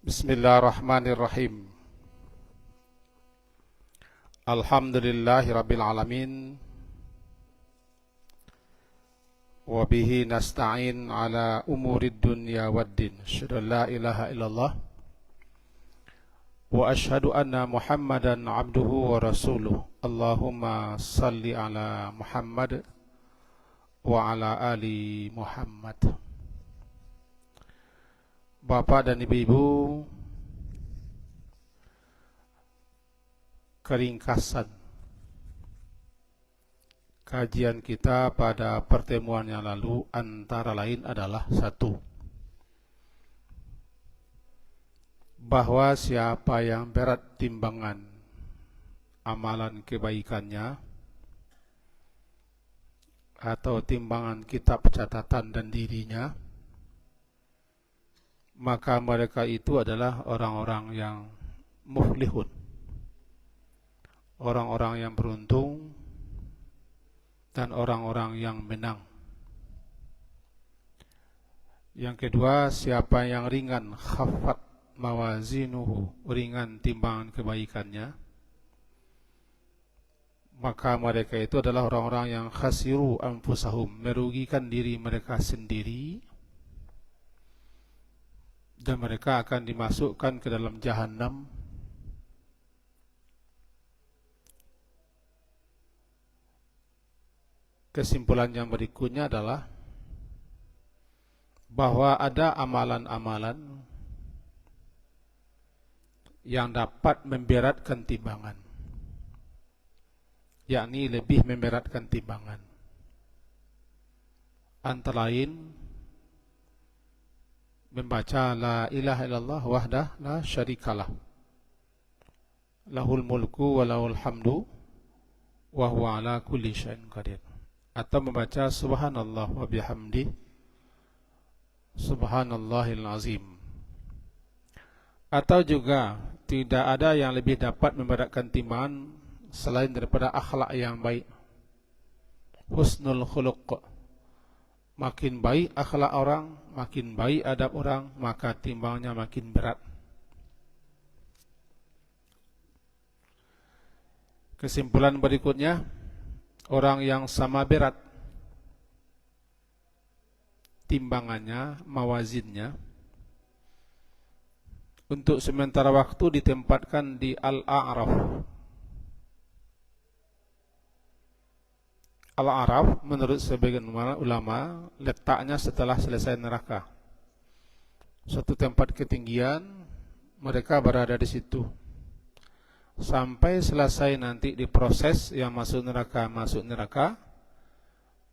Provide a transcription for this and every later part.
Bismillahirrahmanirrahim. Alhamdulillahirabbil alamin. Wa bihi nasta'in ala umurid dunya waddin. Asyhadu an la ilaha illallah wa asyhadu anna Muhammadan abduhu wa rasuluh. Allahumma salli ala Muhammad wa ala ali Muhammad. Bapak dan Ibu-ibu, keringkasan kajian kita pada pertemuan yang lalu antara lain adalah satu, bahwa siapa yang berat timbangan amalan kebaikannya atau timbangan kitab catatan dan dirinya, maka mereka itu adalah orang-orang yang muflihun, orang-orang yang beruntung, dan orang-orang yang menang. Yang kedua, siapa yang ringan khaffat mawazinuhu, ringan timbangan kebaikannya, maka mereka itu adalah orang-orang yang khasiru anfusahum, merugikan diri mereka sendiri, dan mereka akan dimasukkan ke dalam jahanam. Kesimpulan yang berikutnya adalah bahwa ada amalan-amalan yang dapat memberatkan timbangan, yakni lebih memberatkan timbangan. Antara lain membaca la ilaha illallah wahdah la syarikalah, lahul mulku wa lahul hamdu wa huwa ala kulli syai'in qadir, atau membaca subhanallah wa bihamdi subhanallahil azim. Atau juga tidak ada yang lebih dapat memberatkan timbangan selain daripada akhlak yang baik, husnul khuluq. Makin baik akhlak orang, makin baik adab orang, maka timbangnya makin berat. Kesimpulan berikutnya, orang yang sama berat timbangannya, mawazinnya, untuk sementara waktu ditempatkan di Al-A'raf. Al-A'raf menurut sebagian ulama letaknya setelah selesai neraka, suatu tempat ketinggian. Mereka berada di situ sampai selesai nanti diproses, yang masuk neraka,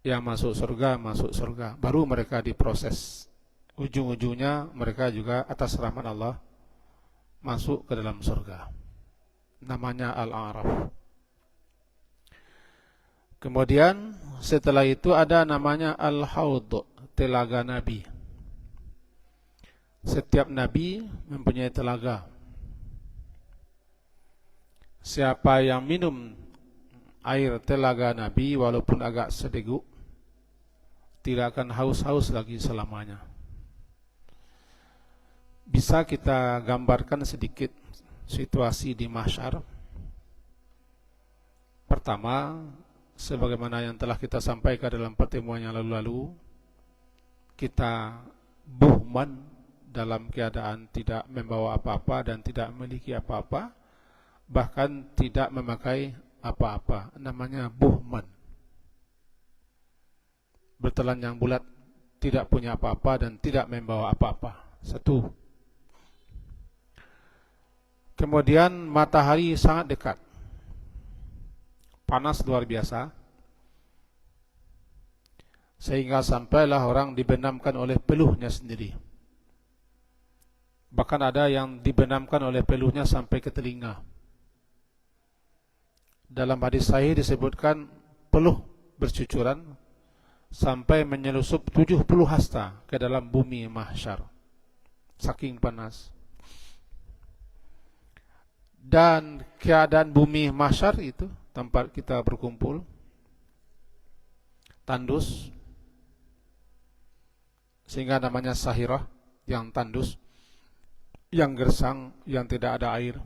yang masuk surga, baru mereka diproses. Ujung-ujungnya mereka juga atas rahmat Allah masuk ke dalam surga. Namanya Al-A'raf. Kemudian setelah itu ada namanya Al-Haud, telaga Nabi. Setiap Nabi mempunyai telaga. Siapa yang minum air telaga Nabi walaupun agak sedeguk, tidak akan haus-haus lagi selamanya. Bisa kita gambarkan sedikit situasi di mahsyar. Pertama, sebagaimana yang telah kita sampaikan dalam pertemuan yang lalu-lalu, kita buhman, dalam keadaan tidak membawa apa-apa dan tidak memiliki apa-apa, bahkan tidak memakai apa-apa. Namanya buhman, bertelanjang bulat, tidak punya apa-apa dan tidak membawa apa-apa. Satu. Kemudian matahari sangat dekat, panas luar biasa, sehingga sampailah orang dibenamkan oleh peluhnya sendiri. Bahkan ada yang dibenamkan oleh peluhnya sampai ke telinga. Dalam hadis sahih disebutkan peluh bercucuran sampai menyelusup 70 hasta ke dalam bumi mahsyar, saking panas. Dan keadaan bumi mahsyar itu, tempat kita berkumpul, tandus, sehingga namanya sahirah, yang tandus. yang gersang, yang tidak ada air,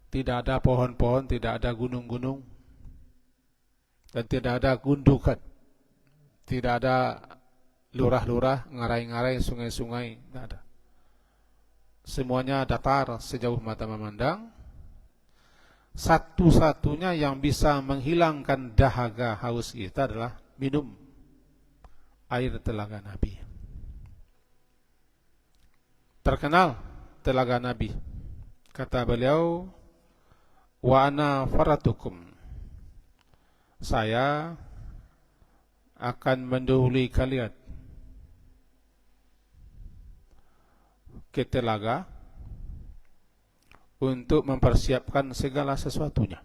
tidak ada pohon-pohon, tidak ada gunung-gunung, dan tidak ada gundukan, tidak ada lurah-lurah, ngarai-ngarai, sungai-sungai, tidak ada. Semuanya datar sejauh mata memandang. Satu-satunya yang bisa menghilangkan dahaga haus kita adalah minum air telaga Nabi. Terkenal telaga Nabi. Kata beliau, wa ana faratukum. Saya akan mendahului kalian ke telaga untuk mempersiapkan segala sesuatunya.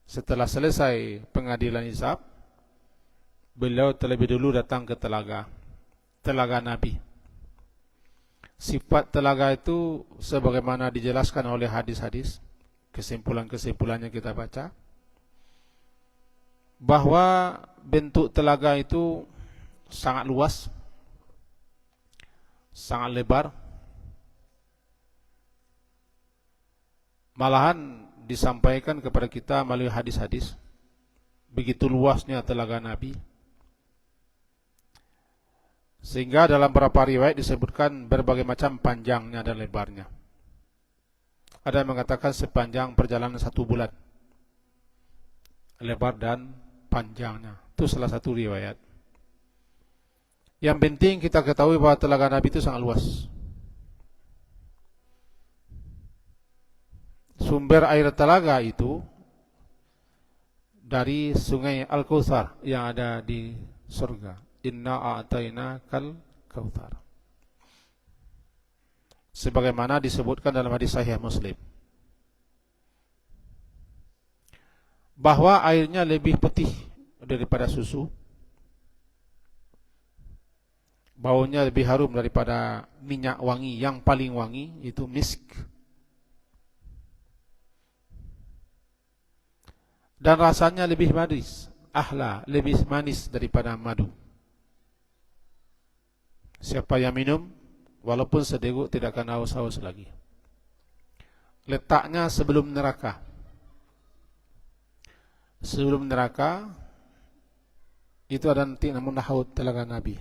Setelah selesai pengadilan hisab, beliau terlebih dulu datang ke telaga Nabi. Sifat telaga itu sebagaimana dijelaskan oleh hadis-hadis, kesimpulan-kesimpulannya kita baca, bahwa bentuk telaga itu sangat luas, sangat lebar. Malahan disampaikan kepada kita melalui hadis-hadis, begitu luasnya telaga Nabi, sehingga dalam beberapa riwayat disebutkan berbagai macam panjangnya dan lebarnya. Ada yang mengatakan sepanjang perjalanan 1 bulan, lebar dan panjangnya. Itu salah satu riwayat. Yang penting kita ketahui bahwa telaga Nabi itu sangat luas. Sumber air telaga itu dari sungai Al-Kautsar yang ada di surga. Inna a'tainakal kautsar. Sebagaimana disebutkan dalam hadis sahih Muslim, bahwa airnya lebih putih daripada susu, baunya lebih harum daripada minyak wangi, yang paling wangi itu misk, dan rasanya lebih manis, lebih manis daripada madu. Siapa yang minum, walaupun sedeguk tidak akan haus-haus lagi. Letaknya sebelum neraka. Sebelum neraka itu ada nanti namun haud telaga Nabi.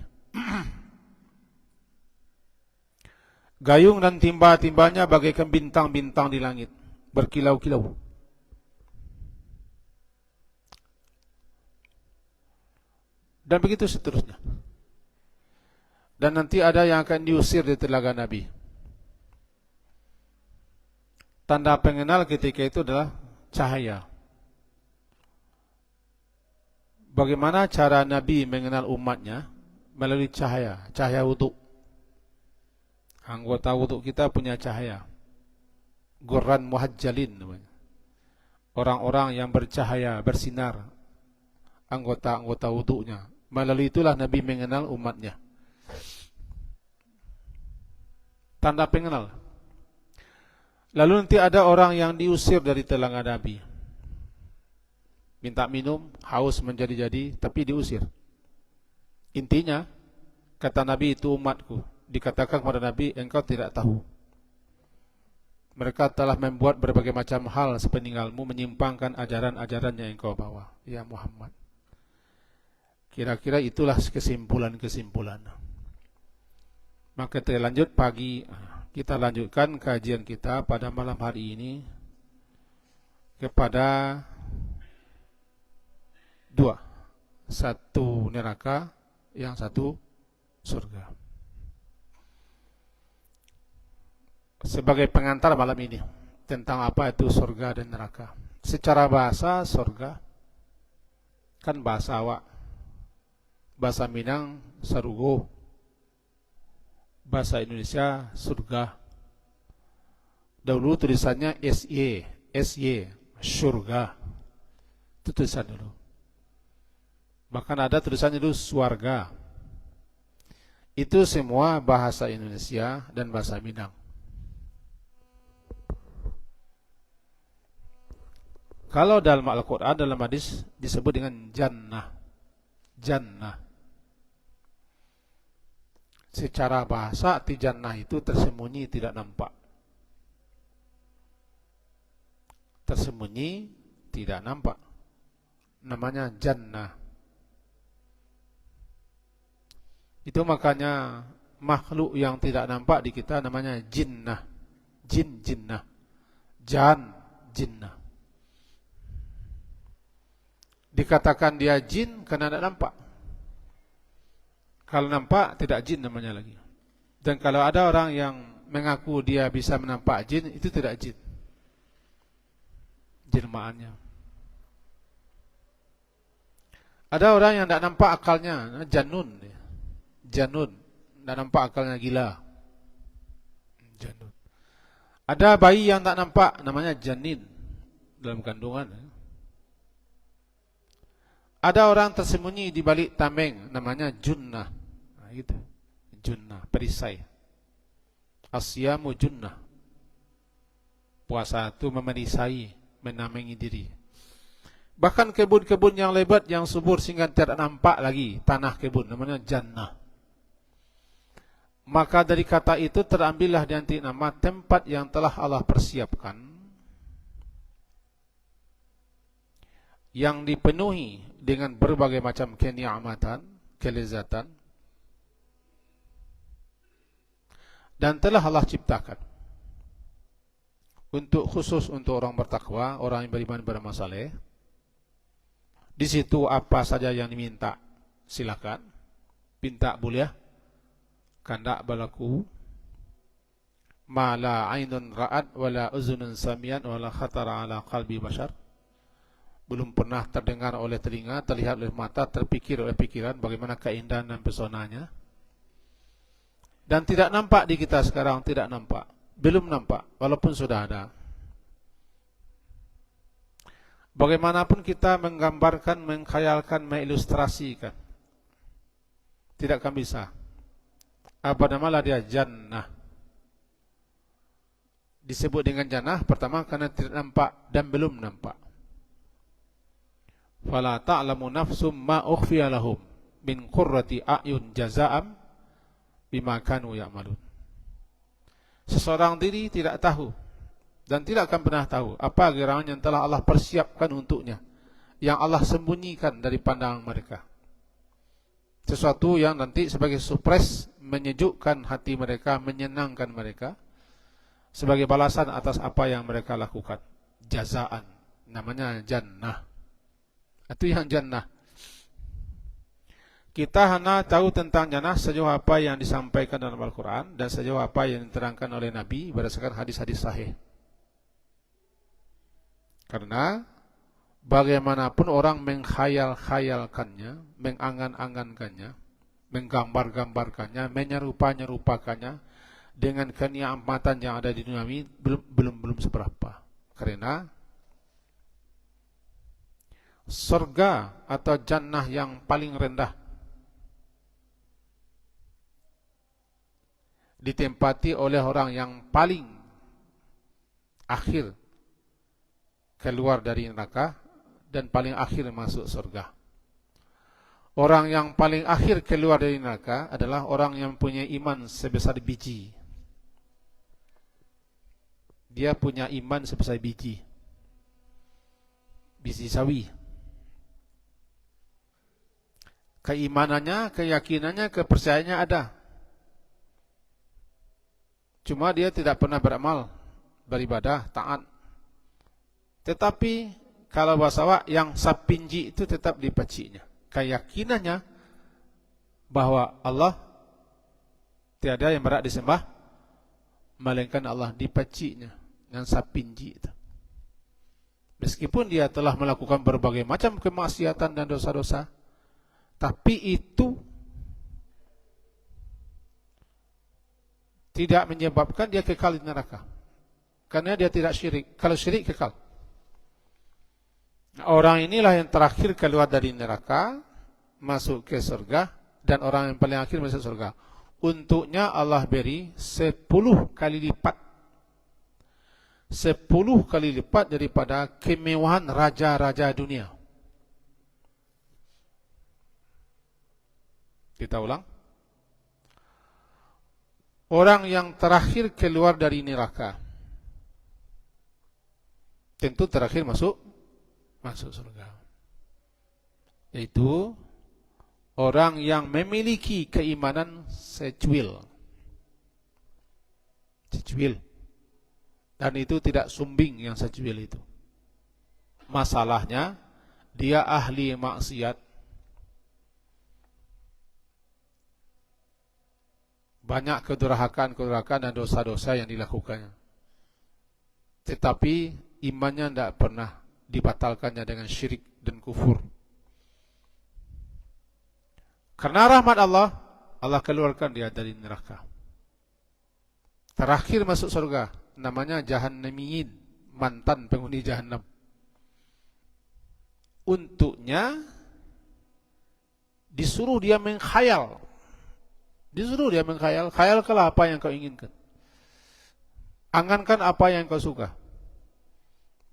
Gayung dan timba-timbanya bagaikan bintang-bintang di langit, berkilau-kilau. Dan begitu seterusnya. Dan nanti ada yang akan diusir di telaga Nabi. Tanda pengenal ketika itu adalah cahaya. Bagaimana cara Nabi mengenal umatnya? Melalui cahaya, cahaya wudu. Anggota wudu kita punya cahaya. Gurran muhajjalin namanya. Orang-orang yang bercahaya, bersinar. Anggota-anggota wudunya. Melalui itulah Nabi mengenal umatnya. Tanda pengenal. Lalu nanti ada orang yang diusir dari telaga Nabi. Minta minum, haus menjadi-jadi, tapi diusir. Intinya, kata Nabi, itu umatku. Dikatakan kepada Nabi, engkau tidak tahu. Mereka telah membuat berbagai macam hal sepeninggalmu, menyimpangkan ajaran-ajaran yang engkau bawa. Ya Muhammad. Kira-kira itulah kesimpulan-kesimpulan. Maka kita lanjut kita lanjutkan kajian kita pada malam hari ini kepada 2. 1 neraka, yang 1 surga. Sebagai pengantar malam ini tentang apa itu surga dan neraka. Secara bahasa, surga kan bahasa awak. Bahasa Minang, sarugo. Bahasa Indonesia, surga. Dahulu tulisannya SY, surga. Itu tulisan dulu. Bahkan ada tulisannya dulu swarga. Itu semua bahasa Indonesia dan bahasa Minang. Kalau dalam Al-Quran, dalam hadis disebut dengan jannah. Jannah. Secara bahasa arti jannah itu tersembunyi, tidak nampak. Tersembunyi, tidak nampak. Namanya jannah. Itu makanya makhluk yang tidak nampak di kita namanya jinnah. Jin, jinnah. Jan, jinnah. Dikatakan dia jin karena tidak nampak. Kalau nampak tidak jin namanya lagi. Dan kalau ada orang yang mengaku dia bisa menampak jin, itu tidak jin. Jelmaannya. Ada orang yang tidak nampak akalnya, janun. Janun, tidak nampak akalnya, gila. Janun. Ada bayi yang tak nampak, namanya janin dalam kandungan. Ada orang tersembunyi di balik tameng, namanya junnah. Nah, gitu. Junnah, perisai. Asyamu junnah. Puasa itu memerisai, menamengi diri. Bahkan kebun-kebun yang lebat, yang subur sehingga tidak nampak lagi tanah kebun, namanya jannah. Maka dari kata itu terambillah nanti nama tempat yang telah Allah persiapkan, yang dipenuhi dengan berbagai macam kenikmatan, kelezatan, dan telah Allah ciptakan untuk khusus untuk orang bertakwa, orang yang beriman beramal saleh. Di situ apa saja yang diminta silakan, minta boleh, kandak balaku, ma la ainun ra'at wala uzunun samian wala khatara ala qalbi bashar. Belum pernah terdengar oleh telinga, terlihat oleh mata, terpikir oleh pikiran bagaimana keindahan dan pesonanya. Dan tidak nampak di kita sekarang, tidak nampak. Belum nampak, walaupun sudah ada. Bagaimanapun kita menggambarkan, mengkhayalkan, mengilustrasikan, tidak akan bisa. Apa namalah dia? Jannah. Disebut dengan jannah pertama karena tidak nampak dan belum nampak. Fala ta'lamu nafsum ma ukhfiya lahum min qurrati a'yun jazaa'an bima kanu ya'malun. Seseorang diri tidak tahu dan tidak akan pernah tahu apa gerangan yang telah Allah persiapkan untuknya, yang Allah sembunyikan dari pandangan mereka. Sesuatu yang nanti sebagai surprise, menyejukkan hati mereka, menyenangkan mereka, sebagai balasan atas apa yang mereka lakukan. Jazaan, namanya jannah. Itu yang jannah. Kita hanya tahu tentang jannah sejauh apa yang disampaikan dalam Al-Quran dan sejauh apa yang diterangkan oleh Nabi berdasarkan hadis-hadis sahih. Karena bagaimanapun orang mengkhayal-khayalkannya, mengangan-angankannya, menggambar-gambarkannya, menyerupa-nyerupakannya dengan kenikmatan yang ada di dunia ini belum seberapa. Karena surga atau jannah yang paling rendah ditempati oleh orang yang paling akhir keluar dari neraka dan paling akhir masuk surga. Orang yang paling akhir keluar dari neraka adalah orang yang punya iman sebesar biji. Dia punya iman sebesar biji sawi. Keimanannya, keyakinannya, kepercayaannya ada. Cuma dia tidak pernah beramal, beribadah, taat. Tetapi kalau bahasa Wak, yang sapinji itu tetap dipaciknya. Keyakinannya bahwa Allah tiada yang berhak disembah melainkan Allah, dipaciknya dengan sapinji itu. Meskipun dia telah melakukan berbagai macam kemaksiatan dan dosa-dosa, tapi itu tidak menyebabkan dia kekal di neraka. Karena dia tidak syirik. Kalau syirik kekal. Orang inilah yang terakhir keluar dari neraka, masuk ke surga, dan orang yang paling akhir masuk surga. Untuknya Allah beri 10 kali lipat. 10 kali lipat daripada kemewahan raja-raja dunia. Kita ulang. orang yang terakhir keluar dari neraka. Tentu terakhir masuk surga. Yaitu orang yang memiliki keimanan secuil. Dan itu tidak sumbing yang secuil itu. Masalahnya dia ahli maksiat. Banyak kedurhakaan dan dosa-dosa yang dilakukannya. Tetapi imannya tidak pernah dibatalkannya dengan syirik dan kufur. Karena rahmat Allah, Allah keluarkan dia dari neraka. Terakhir masuk surga, namanya Jahannamiyin, mantan penghuni Jahannam. Untuknya disuruh dia mengkhayal. Khayalkanlah apa yang kau inginkan. Angankan apa yang kau suka.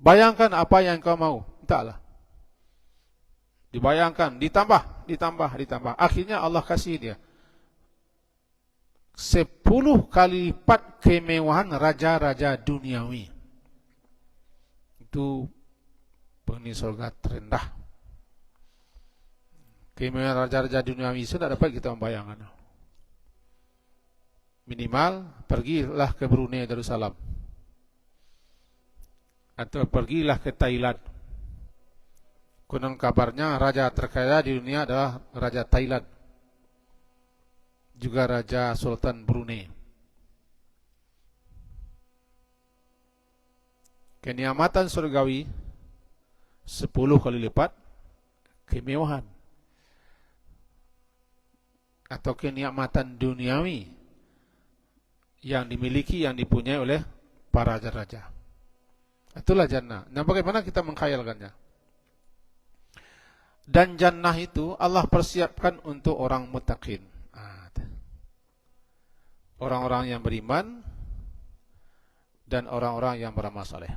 Bayangkan apa yang kau mau. Entahlah. Dibayangkan, ditambah. Akhirnya Allah kasih dia 10 kali lipat kemewahan raja-raja duniawi. Itu penghuni surga terendah. Kemewahan raja-raja duniawi itu tidak dapat kita membayangkan. Minimal pergilah ke Brunei Darussalam, atau pergilah ke Thailand. Konon kabarnya raja terkaya di dunia adalah Raja Thailand, juga Raja Sultan Brunei. Kenikmatan surgawi 10 kali lipat kemewahan, atau kenikmatan duniawi yang dimiliki, yang dipunyai oleh para raja-raja. Itulah jannah. Nah, bagaimana kita mengkhayalkannya? Dan jannah itu Allah persiapkan untuk orang muttaqin. Orang-orang yang beriman dan orang-orang yang beramal saleh.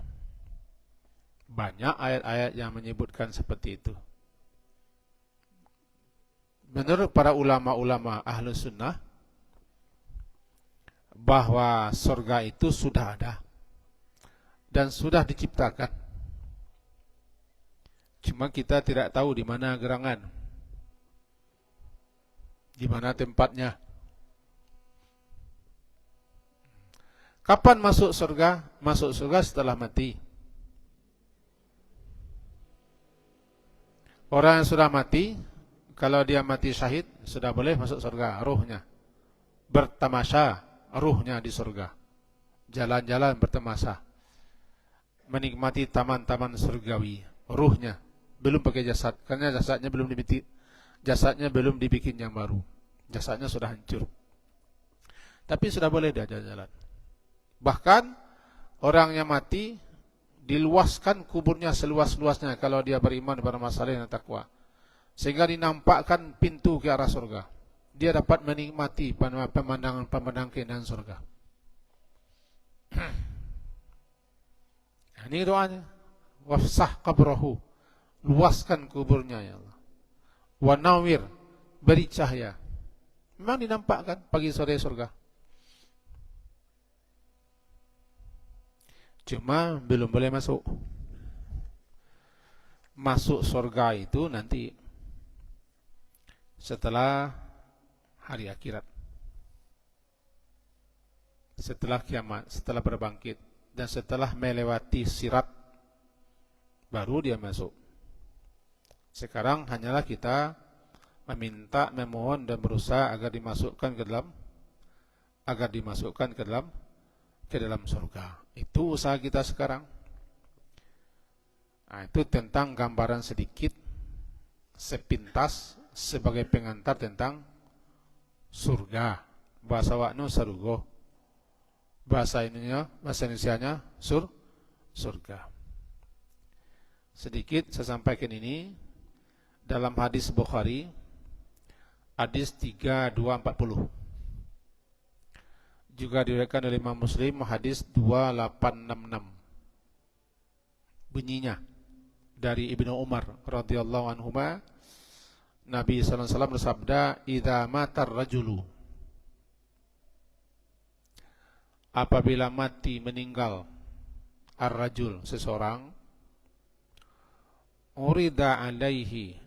Banyak ayat-ayat yang menyebutkan seperti itu. Menurut para ulama-ulama Ahlus Sunnah, bahwa surga itu sudah ada dan sudah diciptakan. Cuma kita tidak tahu di mana gerangan, di mana tempatnya. Kapan masuk surga? Masuk surga setelah mati. Orang yang sudah mati, kalau dia mati syahid, sudah boleh masuk surga, ruhnya bertamasya. Ruhnya di surga, jalan-jalan bertemasa, menikmati taman-taman surgawi. Ruhnya belum pakai jasad, karena jasadnya belum dibikin yang baru. Jasadnya sudah hancur, tapi sudah boleh dia jalan-jalan. Bahkan orang yang mati diluaskan kuburnya seluas-luasnya kalau dia beriman pada masalah dan takwa, sehingga dinampakkan pintu ke arah surga. Dia dapat menikmati pemandangan keindahan surga. Ini doanya. Wafsah qabrahu, luaskan kuburnya ya Allah. Wa nawir, beri cahaya. Memang dinampakkan pagi sore surga. Cuma belum boleh masuk. Masuk surga itu nanti setelah hari akhirat, setelah kiamat, setelah berbangkit, dan setelah melewati sirat, baru dia masuk. Sekarang hanyalah kita meminta, memohon dan berusaha agar dimasukkan ke dalam surga. Itu usaha kita sekarang. Nah, itu tentang gambaran sedikit, sepintas, sebagai pengantar tentang surga. Bahasa wakno sarugo, bahasa Indonesianya surga. Sedikit saya sampaikan ini dalam hadis Bukhari, hadis 3240. Juga diriwayatkan oleh Imam Muslim, hadis 2866. Bunyinya dari Ibnu Umar radhiyallahu anhuma, Nabi sallallahu alaihi wasallam bersabda, "Idza matar rajulu apabila mati meninggal ar-rajul seseorang, urida alaihi,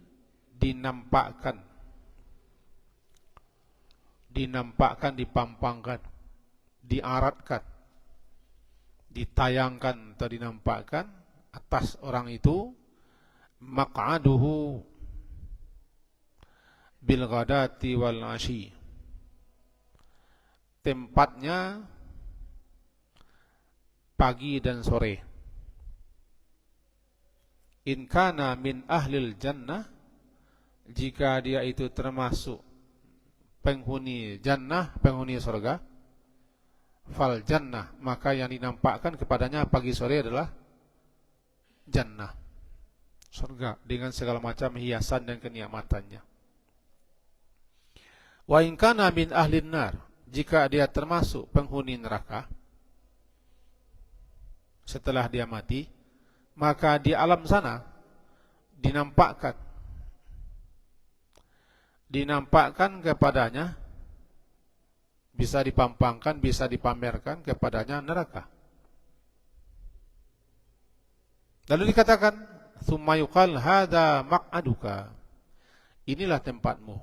dinampakkan, dipampangkan, diaratkan, ditayangkan atau dinampakkan atas orang itu maq'aduhu bil ghadati wal ashi, tempatnya pagi dan sore. In kana min ahlil jannah, jika dia itu termasuk penghuni jannah, penghuni surga, fal jannah, maka yang dinampakkan kepadanya pagi sore adalah jannah, surga dengan segala macam hiasan dan kenikmatannya. Wa in kana min ahlin nar, jika dia termasuk penghuni neraka setelah dia mati, maka di alam sana dinampakkan kepadanya, bisa dipampangkan, bisa dipamerkan kepadanya neraka. Lalu dikatakan, tsumma yuqal hadza maq'aduka, inilah tempatmu,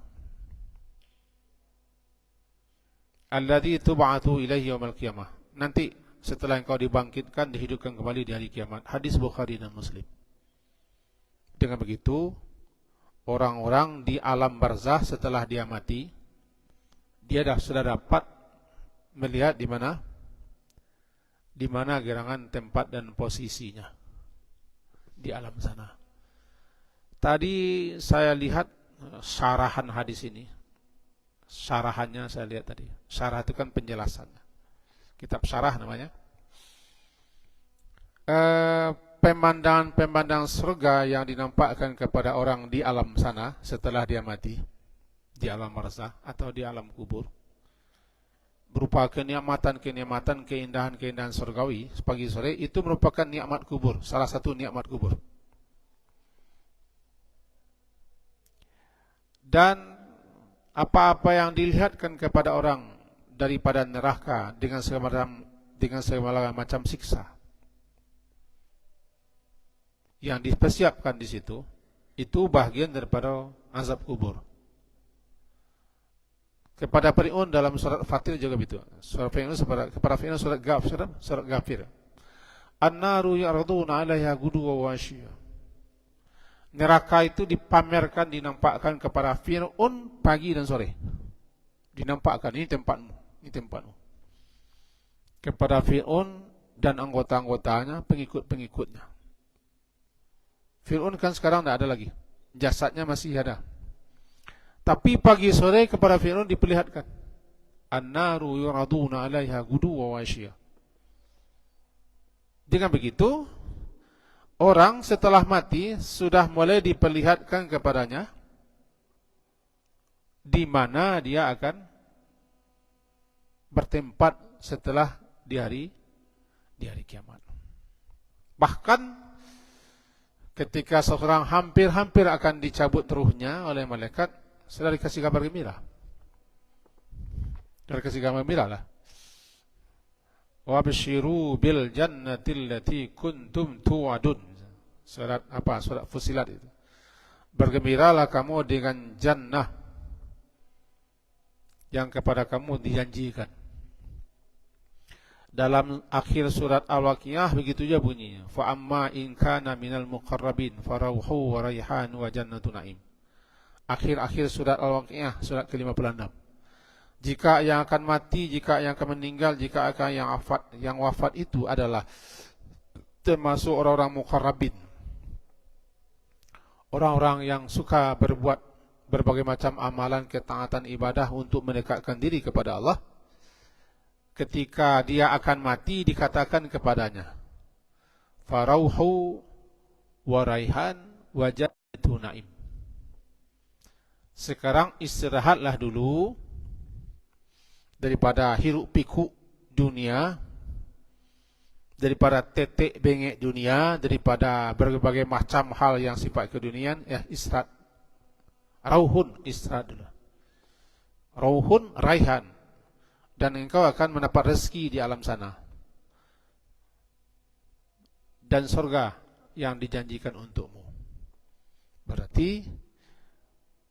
alladzi tub'atu ilaihi yaumil qiyamah, nanti setelah engkau dibangkitkan, dihidupkan kembali di hari kiamat. Hadis Bukhari dan Muslim. Dengan begitu, orang-orang di alam barzah setelah dia mati, dia sudah dapat melihat di mana gerangan tempat dan posisinya di alam sana. Tadi saya lihat syarahan hadis ini. Syarahannya saya lihat tadi. Syarah itu kan penjelasannya. Kitab syarah namanya. Pemandangan-pemandangan surga yang dinampakkan kepada orang di alam sana setelah dia mati, di alam barzah atau di alam kubur, berupa kenikmatan-kenikmatan, keindahan-keindahan surgawi pagi sore, itu merupakan nikmat kubur, salah satu nikmat kubur. Dan apa-apa yang dilihatkan kepada orang daripada neraka dengan segala macam siksa yang dipersiapkan di situ, itu bagian daripada azab kubur. Kepada Fir'aun dalam surat Fatir juga begitu. Surat Fir'aun kepada Fir'aun surat Ghafir. An-naru ya'raduna 'alaiha guduwan wa 'ashiyya. Neraka itu dipamerkan, dinampakkan kepada Fir'aun pagi dan sore. Dinampakkan, ini tempatmu, ini tempatmu. Kepada Fir'aun dan anggota-anggotanya, pengikut-pengikutnya. Fir'aun kan sekarang tidak ada lagi, jasadnya masih ada. Tapi pagi sore kepada Fir'aun diperlihatkan, an-naru yuraduna 'alaiha guduwan wa 'ashiyya. Dengan begitu, orang setelah mati sudah mulai diperlihatkan kepadanya di mana dia akan bertempat setelah di hari kiamat. Bahkan ketika seseorang hampir akan dicabut ruhnya oleh malaikat, sudah dikasih kabar gembira. Dikasih kabar gembira lah. Wabshiru bil jannatil lati kuntum tu'adun. Surat Fusilat itu. Bergembiralah kamu dengan jannah yang kepada kamu dijanjikan. Dalam akhir surat Al-Waqiah begitu juga bunyinya. Fa amma in kana minal muqarrabin farauhu wa raihan wa jannatu na'im. Akhir-akhir surat Al-Waqiah, surat ke-56. Jika yang akan mati, jika yang akan meninggal, jika akan yang wafat itu adalah termasuk orang-orang muqarrabin, orang-orang yang suka berbuat berbagai macam amalan ketaatan ibadah untuk mendekatkan diri kepada Allah, ketika dia akan mati dikatakan kepadanya, farauhu wa raihan wa jannatu na'im. Sekarang istirahatlah dulu daripada hiruk pikuk dunia, daripada tetek bengek dunia, daripada berbagai macam hal yang sifat keduniaan, istirahat. Rauhun, istirahat dulu. Rauhun, raihan. dan engkau akan mendapat rezeki di alam sana dan surga yang dijanjikan untukmu. Berarti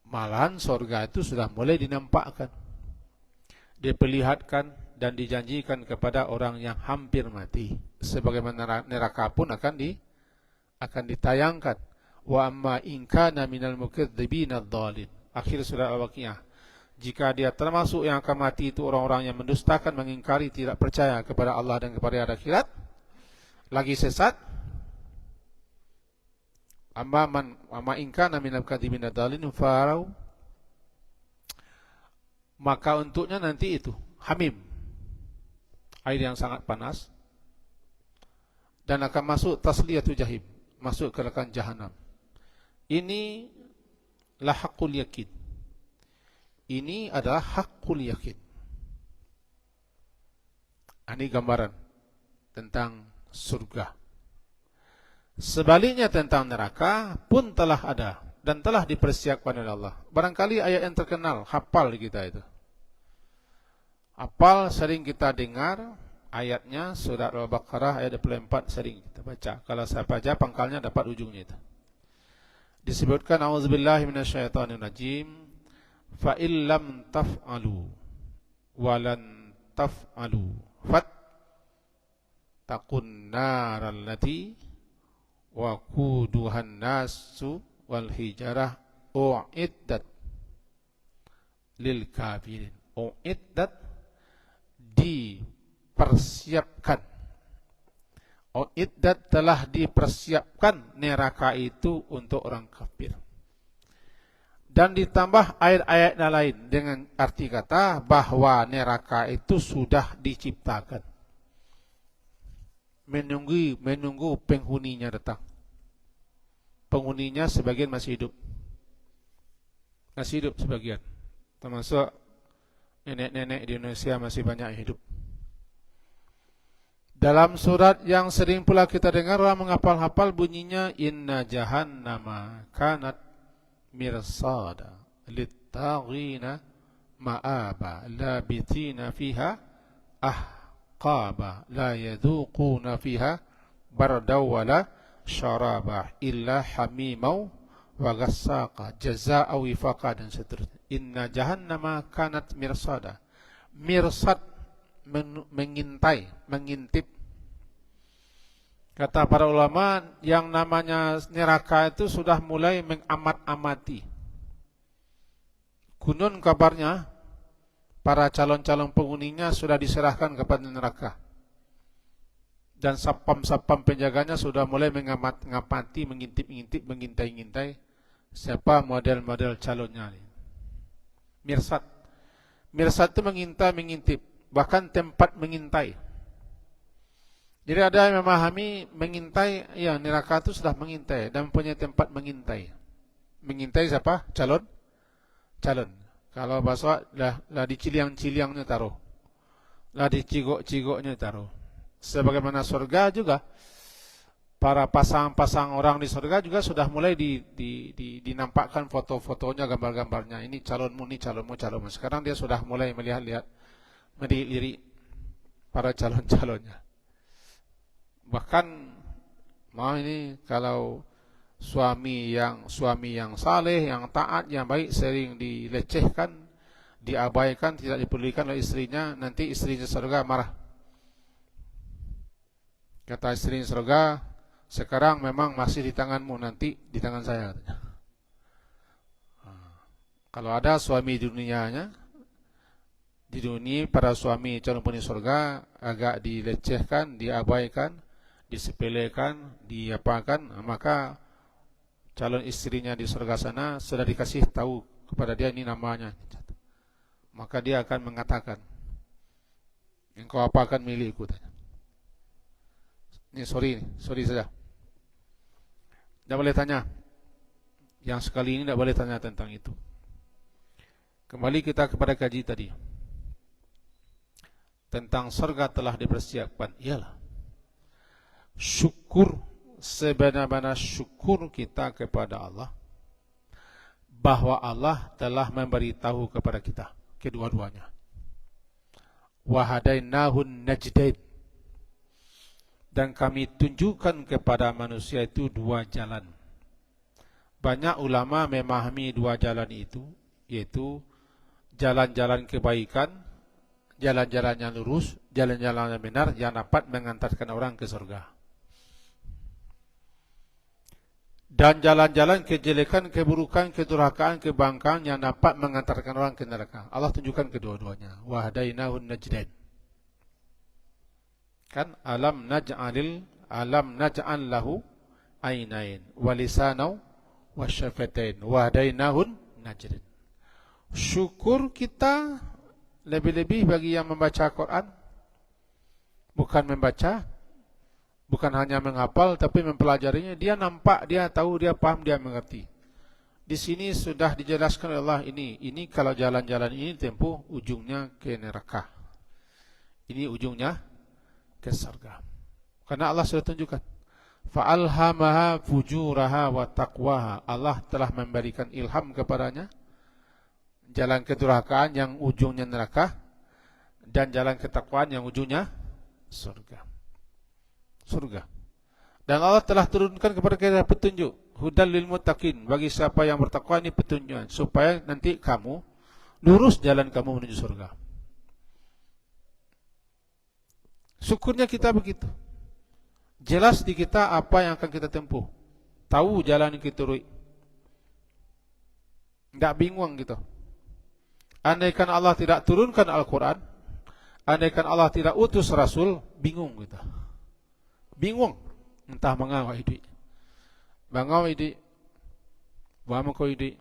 malahan surga itu sudah mulai dinampakkan, diperlihatkan dan dijanjikan kepada orang yang hampir mati. Sebagaimana neraka pun akan ditayangkan. Wa amma in kana minal mukadzibin ad-dhalin. Akhir surat Al-Waqiah. Jika dia termasuk yang akan mati itu orang-orang yang mendustakan, mengingkari, tidak percaya kepada Allah dan kepada hari akhirat, lagi sesat. Amma in kana minal mukadzibin ad-dhalin farau, maka untuknya nanti itu hamim, air yang sangat panas, dan akan masuk tasliyatu jahim, masuk ke neraka jahanam. Ini lah hakul yakin. Ini adalah hakul yakin. Ini gambaran tentang surga. Sebaliknya tentang neraka pun telah ada dan telah dipersiapkan oleh Allah. Barangkali ayat yang terkenal, hafal kita itu. Hafal, sering kita dengar ayatnya, surat Al-Baqarah ayat 24 sering kita baca. Kalau saya baca pangkalnya dapat ujungnya itu. Disebutkan auzubillahi minasyaitonirrajim, fa illam taf'alu walan taf'alu fat taqun naral lati wa quduhan nasu wal hijarah u'iddat lil kafirin. U'iddat, dipersiapkan. U'iddat, telah dipersiapkan neraka itu untuk orang kafir. Dan ditambah ayat-ayat lain dengan arti kata bahwa neraka itu sudah diciptakan, menunggu penghuninya datang. Penghuninya sebagian masih hidup sebagian, termasuk nenek-nenek di Indonesia masih banyak yang hidup. Dalam surat yang sering pula kita dengar, orang menghafal-hafal bunyinya, inna jahannama kanat mirsada littaghina ma'aba labithina fiha ahqaba la yadhuquna fiha bardaw wala syaraba illa hamimau wa ghassaqa jazaa'a wifaqa, dan seterusnya. Inna jahannama kanat mirsada. Mirsad, mengintai, mengintip. Kata para ulama, yang namanya neraka itu sudah mulai mengamat-amati. Konon kabarnya para calon-calon penghuninya sudah diserahkan kepada neraka, dan sapam-sapam penjaganya sudah mulai mengamati, mengintip-ngintip, mengintai-ngintai siapa model-model calonnya. Mirsad. Mirsad itu mengintai, mengintip, bahkan tempat mengintai. Jadi ada yang memahami mengintai, ya neraka itu sudah mengintai dan punya tempat mengintai. Mengintai siapa? Calon. Kalau bahasa lah di ciliang-ciliangnya taruh, lah di cigok-cigoknya taruh. Sebagaimana surga juga, para pasang-pasang orang di surga juga sudah mulai dinampakkan foto-fotonya, gambar-gambarnya. Ini calonmu, ini calonmu. Sekarang dia sudah mulai melihat-lihat, melirik para calon-calonnya. Bahkan mau ini kalau suami yang saleh, yang taat, yang baik sering dilecehkan, diabaikan, tidak dipedulikan oleh istrinya, nanti istrinya surga marah. Kata istri surga, sekarang memang masih di tanganmu, nanti di tangan saya. Kalau ada suami di dunianya, di dunia para suami calon penghuni surga agak dilecehkan, diabaikan, disepelekan, diapakan, maka calon istrinya di surga sana sudah dikasih tahu kepada dia ini namanya. Maka dia akan mengatakan, engkau apakan milikku? Ini sorry saja. Tidak boleh tanya. Yang sekali ini tidak boleh tanya tentang itu. Kembali kita kepada kaji tadi. Tentang surga telah dipersiapkan. Iyalah. Syukur, sebenar-benar syukur kita kepada Allah, bahwa Allah telah memberitahu kepada kita kedua-duanya. wa hadainahun najdain, dan kami tunjukkan kepada manusia itu dua jalan. Banyak ulama memahami dua jalan itu, yaitu jalan-jalan kebaikan, jalan-jalan yang lurus, jalan-jalan yang benar yang dapat mengantarkan orang ke surga. Dan jalan-jalan kejelekan, keburukan, kedurhakaan, kebangkaan yang dapat mengantarkan orang ke neraka. Allah tunjukkan kedua-duanya. Wa hadainahun najdain. Kan alam naj'al lahu ainain wa lisanan wa syafatain wa hadainahun najdain. Syukur kita lebih-lebih bagi yang membaca Quran, bukan membaca, bukan hanya menghafal, tapi mempelajarinya. Dia nampak, dia tahu, dia paham, dia mengerti. Di sini sudah dijelaskan oleh Allah, ini kalau jalan-jalan ini tempuh ujungnya ke neraka, ini ujungnya ke surga. Karena Allah sudah tunjukkan, fa'alhamaha fujuraha wa taqwaha. Allah telah memberikan ilham kepadanya jalan kedurhakaan yang ujungnya neraka, dan jalan ketakwaan yang ujungnya surga. Dan Allah telah turunkan kepada kita petunjuk, hudal lil muttaqin, bagi siapa yang bertakwa, ini petunjuk supaya nanti kamu lurus jalan kamu menuju surga. Syukurnya kita begitu. Jelas di kita apa yang akan kita tempuh. Tahu jalan yang kita turui. Tidak bingung gitu. Andaikan Allah tidak turunkan Al-Quran, andaikan Allah tidak utus Rasul, bingung kita. Bingung. Entah mengawal hidup. Mengawal hidup. Bagaimana hidup.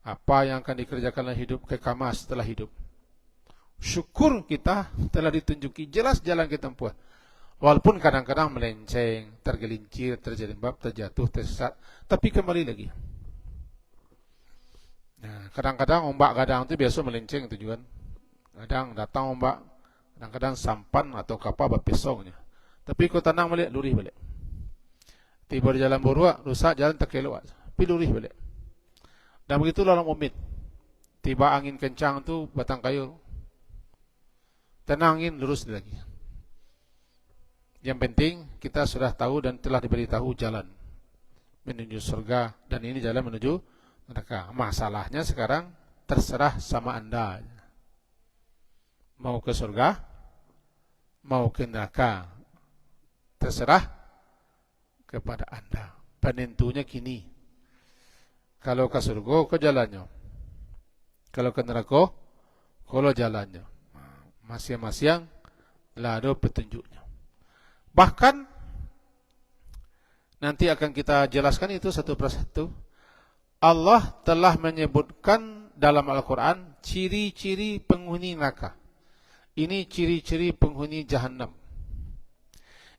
Apa yang akan dikerjakan dalam hidup, kekamas setelah hidup. Syukur kita telah ditunjuki jelas jalan kita tempuh. Walaupun kadang-kadang melenceng, tergelincir, terjerembab, terjatuh, tersesat, tapi kembali lagi. Nah, kadang-kadang ombak gadang itu biasa melenceng itu juga. Kadang datang ombak, kadang-kadang sampan atau kapal berpesongnya. Tapi kau tenang balik, lurih balik. Tiba di jalan buruk, rusak jalan terkelewat, tapi lurih balik. Dan begitulah orang mukmin. Tiba angin kencang tu batang kayu, tenangin, lurus lagi. Yang penting kita sudah tahu dan telah diberitahu jalan menuju surga, dan ini jalan menuju neraka. Masalahnya sekarang terserah sama Anda. Mau ke surga, mau ke neraka, terserah kepada Anda. Penentunya kini. Kalau ke surga, ke jalannya. Kalau ke neraka, kalau jalannya. Masing-masing lah ada petunjuknya. Bahkan nanti akan kita jelaskan itu satu persatu. Allah telah menyebutkan dalam Al-Quran ciri-ciri penghuni neraka. Ini ciri-ciri penghuni Jahannam.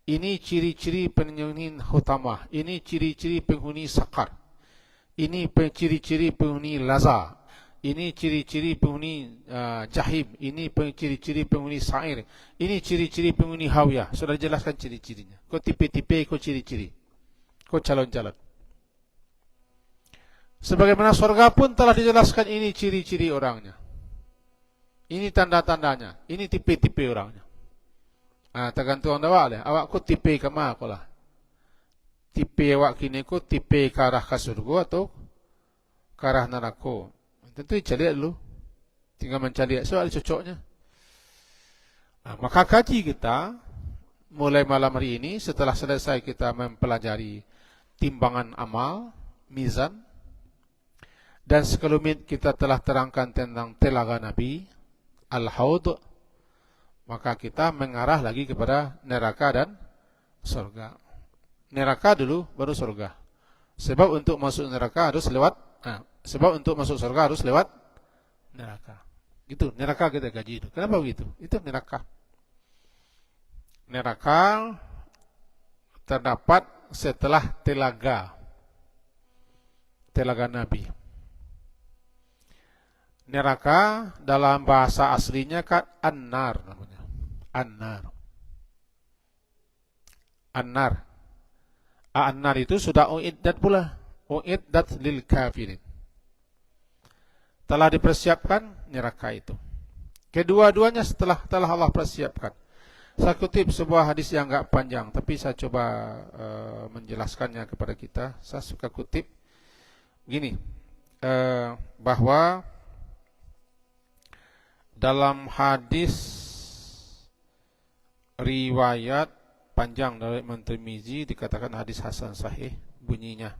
Ini ciri-ciri penghuni Hutamah. Ini ciri-ciri penghuni Sakar. Ini ciri-ciri penghuni Laza. Ini ciri-ciri penghuni Jahim. Ini ciri-ciri penghuni Sa'ir. Ini ciri-ciri penghuni Hawiyah. Sudah jelaskan ciri-cirinya. Kau tipe-tipe, kau ciri-ciri, kau calon-calon. Sebagaimana surga pun telah dijelaskan, ini ciri-ciri orangnya, ini tanda-tandanya, ini tipe-tipe orangnya. Tergantung awak lah. Awak kau tipe ke mana kau lah. Tipe awak kini kau tipe ke arah ke surga atau ke arah neraka. Tentu cari dulu. Tinggal mencari soal cocoknya. Maka kaji kita mulai malam hari ini, setelah selesai kita mempelajari timbangan amal, mizan, dan sekelumit kita telah terangkan tentang telaga Nabi, Al-Haud, maka kita mengarah lagi kepada neraka dan surga. Neraka dulu, baru surga. Sebab untuk masuk neraka harus lewat, sebab untuk masuk surga harus lewat neraka. Gitu, neraka kita gaji itu. Kenapa begitu? Itu neraka. Neraka terdapat setelah telaga Nabi. Neraka dalam bahasa aslinya kan an-nar namanya. An-nar. An-nar itu sudah uiddat pula. Uiddat lil kafirin. Telah dipersiapkan neraka itu. Kedua-duanya telah Allah persiapkan. Saya kutip sebuah hadis yang enggak panjang, tapi saya coba menjelaskannya kepada kita. Saya suka kutip gini, bahwa dalam hadis riwayat panjang dari Imam Tirmizi dikatakan hadis hasan sahih, bunyinya,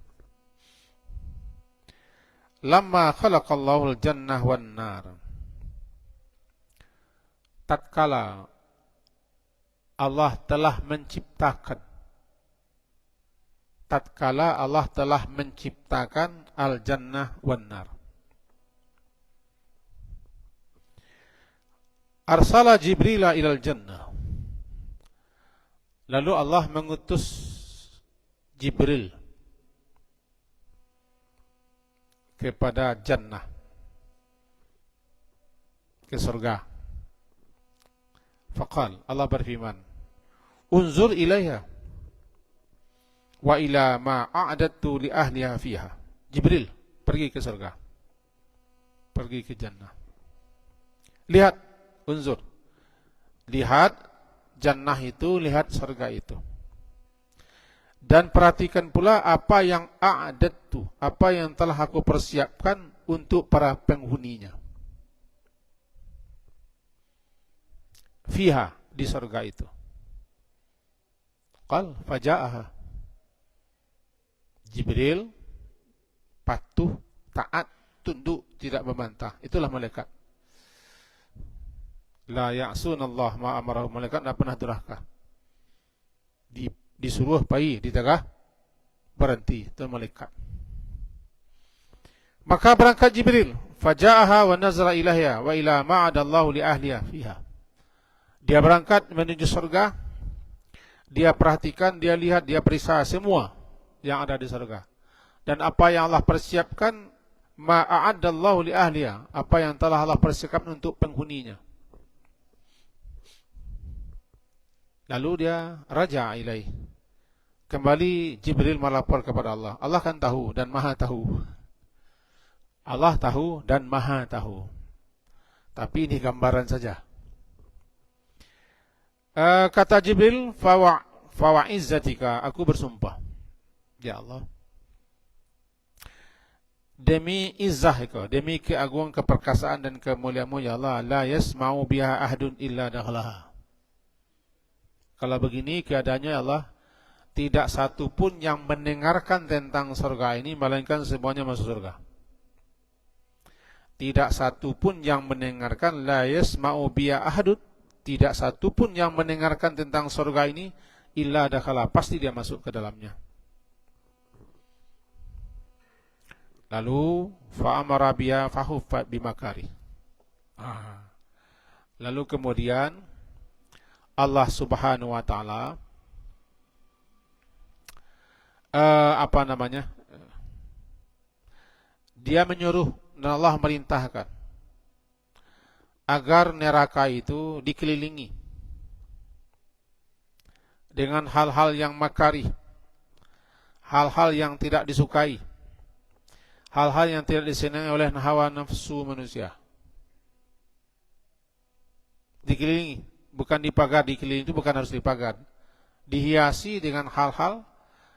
lamma khalaqallahu al-jannah wan nar, tatkala Allah telah menciptakan al-jannah wan nar, arsala Jibril ilal jannah, lalu Allah mengutus Jibril kepada jannah, ke surga. Faqal, Allah berfirman, unzur ilaiha wa ila ma a'adattu li ahliha fiha. Jibril pergi ke surga, pergi ke jannah. Lihat, unzur, lihat jannah itu, lihat surga itu. Dan perhatikan pula apa yang a'adattu, apa yang telah aku persiapkan untuk para penghuninya. Fiha, di surga itu. Qal faja'aha. Jibril patuh, taat, tunduk, tidak membantah. Itulah malaikat. La ya'sunallah ma amarahu. Malaikat tidak pernah durhaka. Disuruh pergi, ditegah berhenti. Itu malaikat. Maka berangkat Jibril. Faja'aha wa nazara ilahya wa ila ma'adallahu li ahliya fiha. Dia berangkat menuju surga. Dia perhatikan, dia lihat, dia periksa semua yang ada di surga. Dan apa yang Allah persiapkan, ma'adallahu li ahliya, apa yang telah Allah persiapkan untuk penghuninya. Lalu dia raja ilaih. Kembali Jibril melapor kepada Allah. Allah kan tahu dan maha tahu. Allah tahu dan maha tahu. Tapi ini gambaran saja. Kata Jibril, fawa'izzatika, aku bersumpah, ya Allah, demi izzah, demi keagungan, keperkasaan dan kemuliaan-Mu, ya Allah, la yasma'u biha ahadun illa dakhlaha. Kalau begini keadaannya, ya Allah, tidak satu pun yang mendengarkan tentang surga ini melainkan semuanya masuk surga. Tidak satu pun yang mendengarkan, la yasma'u biha ahadun, tidak satu pun yang mendengarkan tentang surga ini illa dakhala, pasti dia masuk ke dalamnya. Lalu fa'amara biha fahuffat bimakari. Lalu kemudian Allah Subhanahu wa taala dia menyuruh dan Allah merintahkan agar neraka itu dikelilingi dengan hal-hal yang makari, hal-hal yang tidak disukai, hal-hal yang tidak disenangi oleh hawa nafsu manusia. Dikelilingi, bukan dipagar, dikelilingi itu bukan harus dipagar. Dihiasi dengan hal-hal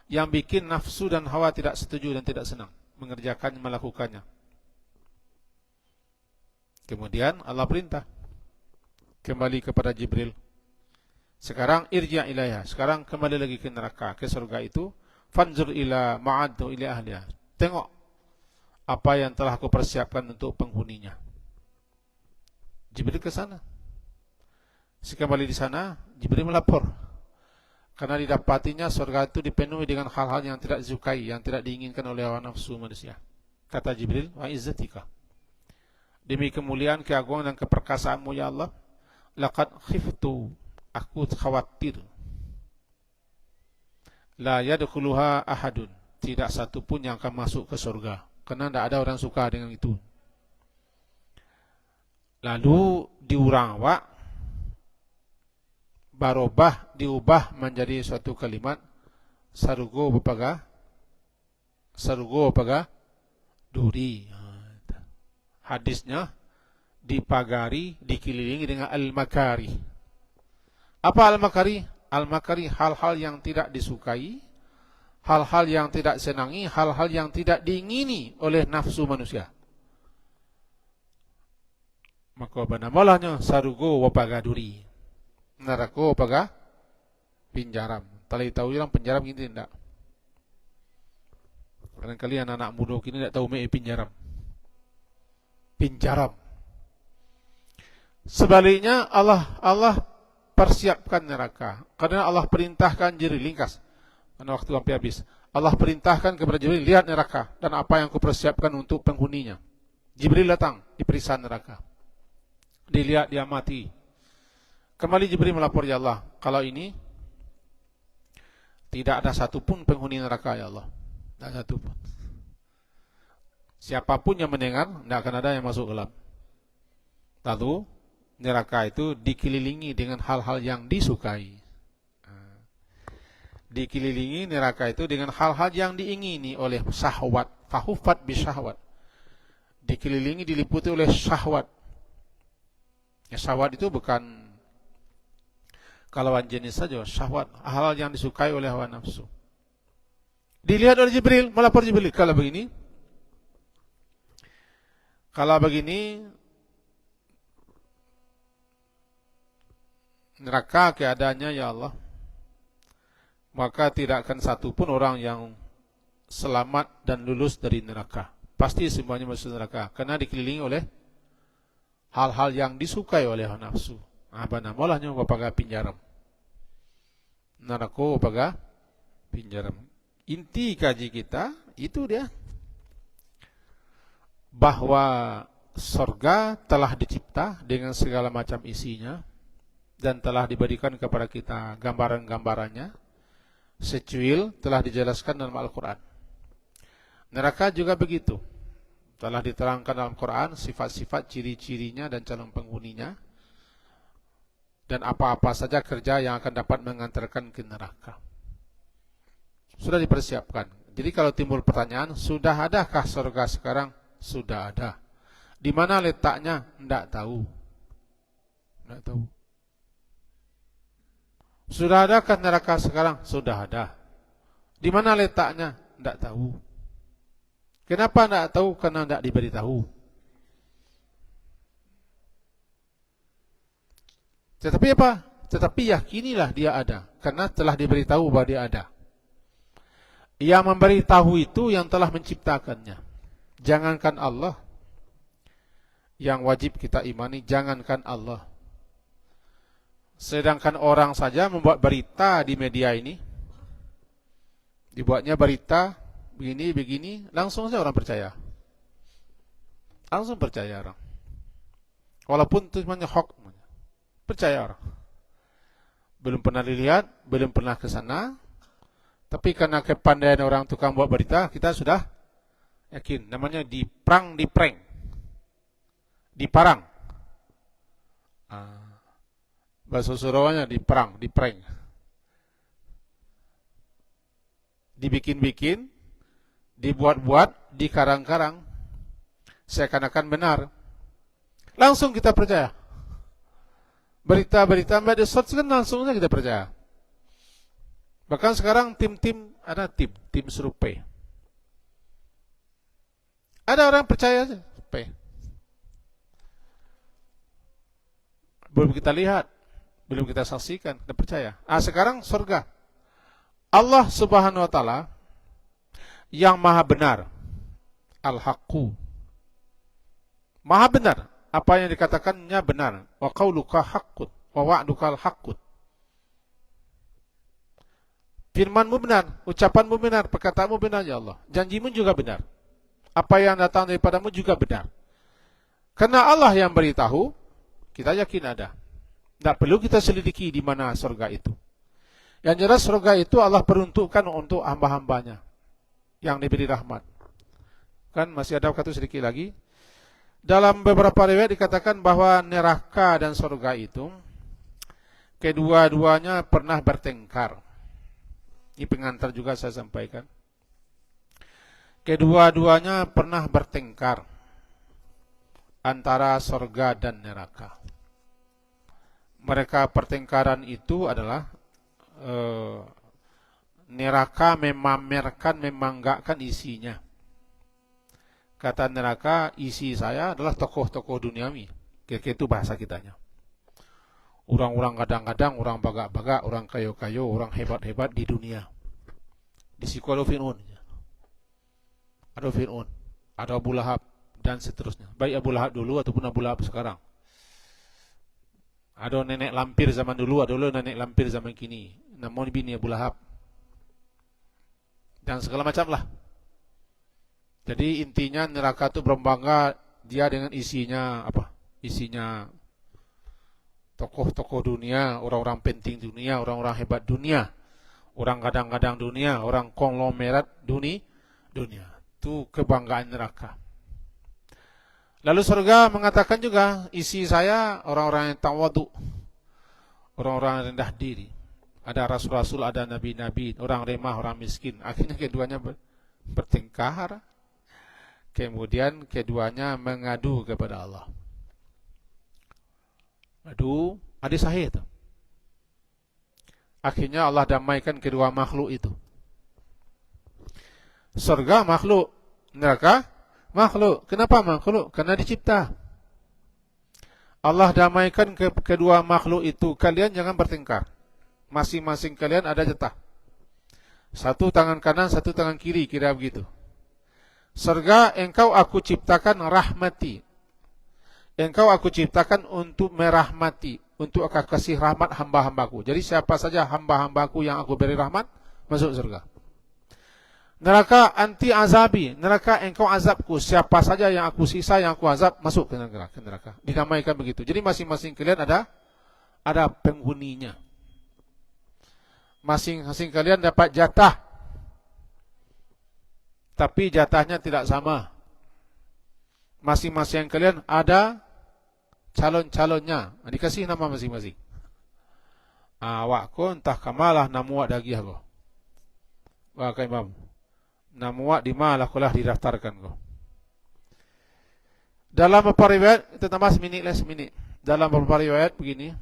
yang bikin nafsu dan hawa tidak setuju dan tidak senang mengerjakannya, melakukannya. Kemudian Allah perintah kembali kepada Jibril. Sekarang irja' ilaiha, sekarang kembali lagi ke neraka, ke surga itu. Fanzur ila ma'addu ila ahliha, tengok apa yang telah aku persiapkan untuk penghuninya. Jibril ke sana. Sekembali di sana, Jibril melapor karena didapatinya surga itu dipenuhi dengan hal-hal yang tidak disukai, yang tidak diinginkan oleh hawa nafsu manusia. Kata Jibril, wa izzatika, demi kemuliaan, keagungan dan keperkasaan-Mu, ya Allah, laqad khiftu, aku khawatir, la yadkhuluha ahadun, tidak satu pun yang akan masuk ke surga, karena tidak ada orang suka dengan itu. Lalu diurang, barobah diubah menjadi suatu kalimat sarugo bepaga duri. Hadisnya dipagari, dikelilingi dengan al-makari. Apa al-makari? Al-makari hal-hal yang tidak disukai, hal-hal yang tidak senangi, hal-hal yang tidak diingini oleh nafsu manusia. Maka banamolahnya sarugo wapagaduri. Narako wapaga pinjaram. Talai tahu yang penjaram ini tidak. Kadang-kadang anak-anak muda kini tidak tahu me pinjaram. Pinjaram. Sebaliknya Allah persiapkan neraka. Karena Allah perintahkan Jibril ringkas. Karena waktu hampir habis. Allah perintahkan kepada Jibril, lihat neraka dan apa yang kupersiapkan untuk penghuninya. Jibril datang, diperiksa neraka. Dilihat, dia mati. Kembali Jibril melapor, ya Allah, kalau ini tidak ada satupun penghuni neraka, ya Allah. Tidak ada satupun. Siapapun yang mendengar, tidak akan ada yang masuk gelap. Lalu neraka itu dikelilingi dengan hal-hal yang disukai. Dikelilingi neraka itu dengan hal-hal yang diingini oleh syahwat. Fahufat bisyahwat. Dikelilingi, diliputi oleh syahwat. Ya, syahwat itu bukan kalauan jenis saja, syahwat, hal yang disukai oleh hawa nafsu. Dilihat oleh Jibril, melapor Jibril, kalau begini neraka keadaannya, ya Allah, maka tidak akan satu pun orang yang selamat dan lulus dari neraka. Pasti semuanya masuk neraka, karena dikelilingi oleh hal-hal yang disukai oleh hawa nafsu. Apa namanya? Wapaga pinjaram. Narako wapaga pinjaram. Inti kaji kita itu dia, bahwa surga telah dicipta dengan segala macam isinya dan telah diberikan kepada kita gambaran-gambarannya. Secuil telah dijelaskan dalam Al-Quran. Neraka juga begitu. Telah diterangkan dalam Quran sifat-sifat, ciri-cirinya dan calon penghuninya. Dan apa-apa saja kerja yang akan dapat mengantarkan ke neraka. Sudah dipersiapkan. Jadi kalau timbul pertanyaan, sudah adakah surga sekarang? Sudah ada. Di mana letaknya? Tidak tahu. Tidak tahu. Sudah adakah neraka sekarang? Sudah ada. Di mana letaknya? Tidak tahu. Kenapa tidak tahu? Karena tidak diberitahu. Tetapi apa? Tetapi yakinilah dia ada, karena telah diberitahu bahwa dia ada. Yang memberitahu itu yang telah menciptakannya. Jangankan Allah, yang wajib kita imani, jangankan Allah. Sedangkan orang saja membuat berita di media ini, dibuatnya berita begini, langsung saja orang percaya. Langsung percaya orang. Walaupun itu semuanya hoax, percaya orang. Belum pernah dilihat, belum pernah ke sana, tapi karena kepandaian orang tukang buat berita, kita sudah yakin. Namanya diprank, diparang. Bahasa Surawanya diperang, diprank. Dibikin-bikin, dibuat-buat, dikarang-karang, seakan-akan benar. Langsung kita percaya. Berita-berita media sosial kan langsung saja kita percaya. Bahkan sekarang ada tim survei. Ada orang percaya saja, survei. Belum kita lihat, belum kita saksikan, kita percaya. Sekarang surga. Allah Subhanahu wa taala yang maha benar. Al-Haqqu. Maha benar. Apa yang dikatakannya benar. Wa qauluka haqqun wa wa'duka al-haqqun. Firmanmu benar, ucapanmu benar, perkataanmu benar, ya Allah. Janjimu juga benar. Apa yang datang daripadamu juga benar. Karena Allah yang beritahu, kita yakin ada. Tidak perlu kita selidiki di mana surga itu. Yang jelas surga itu Allah peruntukkan untuk hamba-hambanya yang diberi rahmat. Kan masih ada waktu sedikit lagi. Dalam beberapa riwayat dikatakan bahwa neraka dan surga itu kedua-duanya pernah bertengkar. Ini pengantar juga saya sampaikan. Kedua-duanya pernah bertengkar. antara surga dan neraka. Mereka pertengkaran itu adalah neraka memamerkan, memanggakkan isinya. Kata neraka, isi saya adalah tokoh-tokoh duniawi. Kira-kira itu bahasa kitanya. Orang-orang kadang-kadang, orang bagak-bagak, orang kayo-kayo, orang hebat-hebat di dunia. Di siku ada Fir'aun. Ada Fir'aun, ada Abu Lahab, dan seterusnya. Baik Abu Lahab dulu ataupun Abu Lahab sekarang. Ada nenek lampir zaman dulu, ada nenek lampir zaman kini. Namun bini Abu Lahab. Dan segala macam lah. Jadi intinya neraka itu berbangga dia dengan isinya apa? Isinya tokoh-tokoh dunia, orang-orang penting dunia, orang-orang hebat dunia, orang kadang-kadang dunia, orang konglomerat dunia. Itu kebanggaan neraka. Lalu surga mengatakan juga, isi saya orang-orang yang tawadu, orang-orang yang rendah diri. Ada rasul-rasul, ada nabi-nabi, orang remah, orang miskin. Akhirnya keduanya bertengkar. Kemudian keduanya mengadu kepada Allah. Aduh, hadis sahih itu. Akhirnya Allah damaikan kedua makhluk itu. Surga makhluk, neraka makhluk. Kenapa makhluk? Karena dicipta. Allah damaikan kedua makhluk itu. Kalian jangan bertengkar. Masing-masing kalian ada jatah. Satu tangan kanan, satu tangan kiri, kira begitu. Surga, engkau aku ciptakan rahmati. Engkau aku ciptakan untuk merahmati, untuk aku kasih rahmat hamba-hambaku. Jadi siapa saja hamba-hambaku yang aku beri rahmat, masuk surga. Neraka anti azabi, neraka engkau azabku. Siapa saja yang aku sisa, yang aku azab, masuk ke neraka. Dinamaikan begitu. Jadi masing-masing kalian ada penghuninya. Masing-masing kalian dapat jatah. Tapi jatahnya tidak sama. Masing-masing kalian ada calon-calonnya. Dikasih nama masing-masing. Awak ko entah kamalah namuak dagi aku. Wah kai mam. Namuak di malah kulah didaftarkan ko. Dalam beberapa riwayat, itu tambah seminit. Dalam beberapa riwayat begini.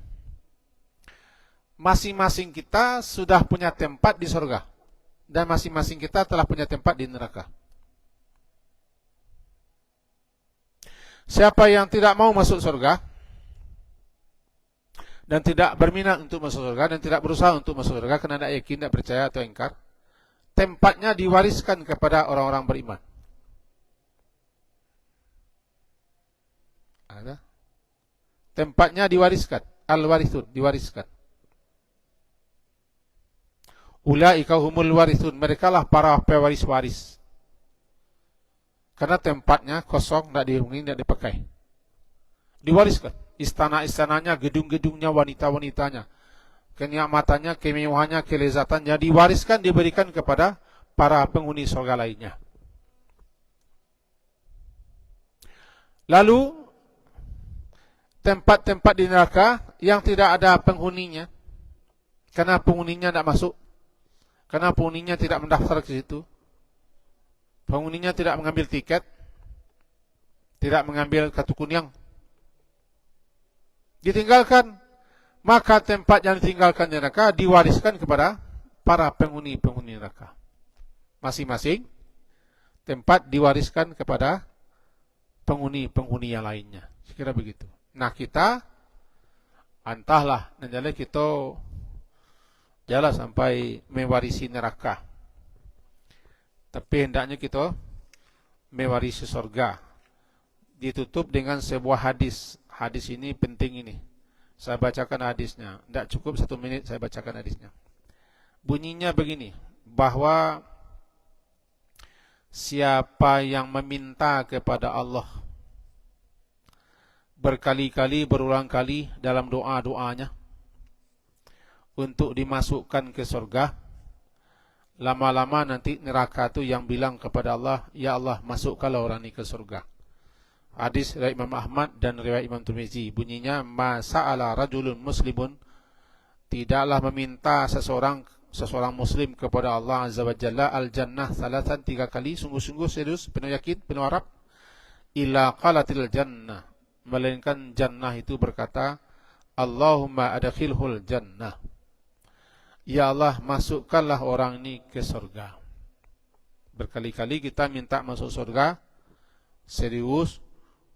Masing-masing kita sudah punya tempat di surga. Dan masing-masing kita telah punya tempat di neraka. Siapa yang tidak mau masuk surga dan tidak berminat untuk masuk surga dan tidak berusaha untuk masuk surga karena tidak yakin, tidak percaya atau ingkar, tempatnya diwariskan kepada orang-orang beriman. Ada? Tempatnya diwariskan, al-warithun, diwariskan. Ulaika humul warithun, merekalah para pewaris-waris. Karena tempatnya kosong, tidak dihuni, tidak dipakai. Diwariskan. Istana-istananya, gedung-gedungnya, wanita-wanitanya. Kenikmatannya, kemewahannya, kelezatannya diwariskan, diberikan kepada para penghuni surga lainnya. Lalu, tempat-tempat di neraka yang tidak ada penghuninya. Karena penghuninya tidak masuk. Karena penghuninya tidak mendaftar ke situ. Penghuninya tidak mengambil tiket. Tidak mengambil kartu kuning. Ditinggalkan. Maka tempat yang ditinggalkan di neraka diwariskan kepada para penghuni-penghuni neraka. Masing-masing tempat diwariskan kepada penghuni-penghuni yang lainnya. Sekira begitu. Nah kita, entahlah, nanti kita jalan sampai mewarisi neraka. Tapi hendaknya kita mewarisi surga. Ditutup dengan sebuah hadis. Hadis ini penting ini. Saya bacakan hadisnya. Tidak cukup 1 menit saya bacakan hadisnya. Bunyinya begini. Bahwa siapa yang meminta kepada Allah berkali-kali, berulang kali dalam doa-doanya untuk dimasukkan ke surga, lama-lama nanti neraka itu yang bilang kepada Allah, ya Allah masukkanlah orang ini ke surga. Hadis riwayat Imam Ahmad dan riwayat Imam Tirmizi. Bunyinya, ma sa'ala rajulun muslimun, tidaklah meminta seseorang muslim kepada Allah Azza wa Jalla al-jannah salatan 3 kali, sungguh-sungguh serius, penuh yakin, penuh harap, illa qalatil jannah, melainkan jannah itu berkata, Allahumma adkhilhul jannah. Ya Allah, masukkanlah orang ini ke surga. Berkali-kali kita minta masuk surga, serius,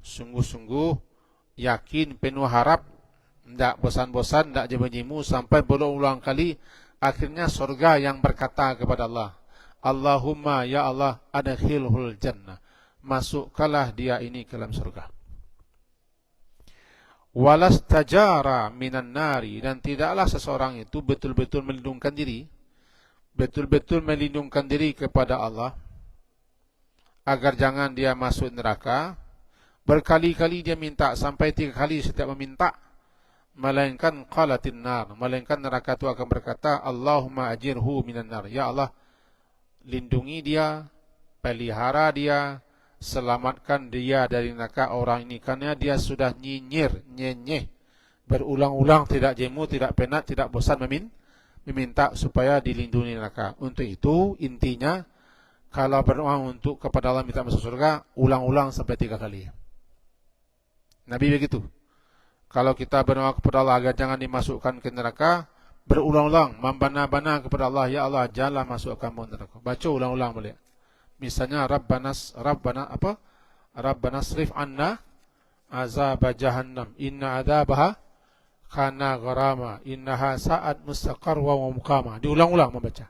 sungguh-sungguh, yakin, penuh harap, tidak bosan-bosan, tidak jemu-jemu, sampai berulang kali, akhirnya surga yang berkata kepada Allah, Allahumma ya Allah adkhilhul jannah, masukkanlah dia ini ke dalam surga. Walastajara minan nari, dan tidaklah seseorang itu betul-betul melindungkan diri, betul-betul melindungkan diri kepada Allah agar jangan dia masuk neraka. Berkali-kali dia minta, sampai 3 kali setiap meminta, melainkan qalatin nar, melainkan neraka itu akan berkata, Allahumma ajirhu minan nar, ya Allah lindungi dia, pelihara dia, selamatkan dia dari neraka orang ini, karena dia sudah nyinyir, nyenyeh, berulang-ulang, tidak jemu, tidak penat, tidak bosan meminta supaya dilindungi neraka. Untuk itu intinya, kalau berdoa untuk kepada Allah minta masuk surga, ulang-ulang sampai 3 kali. Nabi begitu. Kalau kita berdoa kepada Allah agar jangan dimasukkan ke neraka, berulang-ulang membana-bana kepada Allah, ya Allah janganlah masukkan kamu neraka. Baca ulang-ulang boleh. Misalnya Rabbana srif anna azab jahannam inna adzabaha kana gharama innaha sa'at mustaqar wa muqama. Diulang-ulang membaca.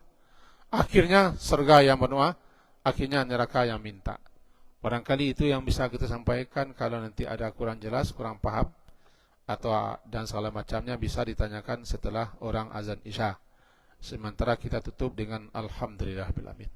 Akhirnya surga yang berdoa, akhirnya neraka yang minta. Barangkali itu yang bisa kita sampaikan. Kalau nanti ada kurang jelas, kurang paham atau dan segala macamnya, bisa ditanyakan setelah orang azan Isya. Sementara kita tutup dengan alhamdulillahirabbil alamin.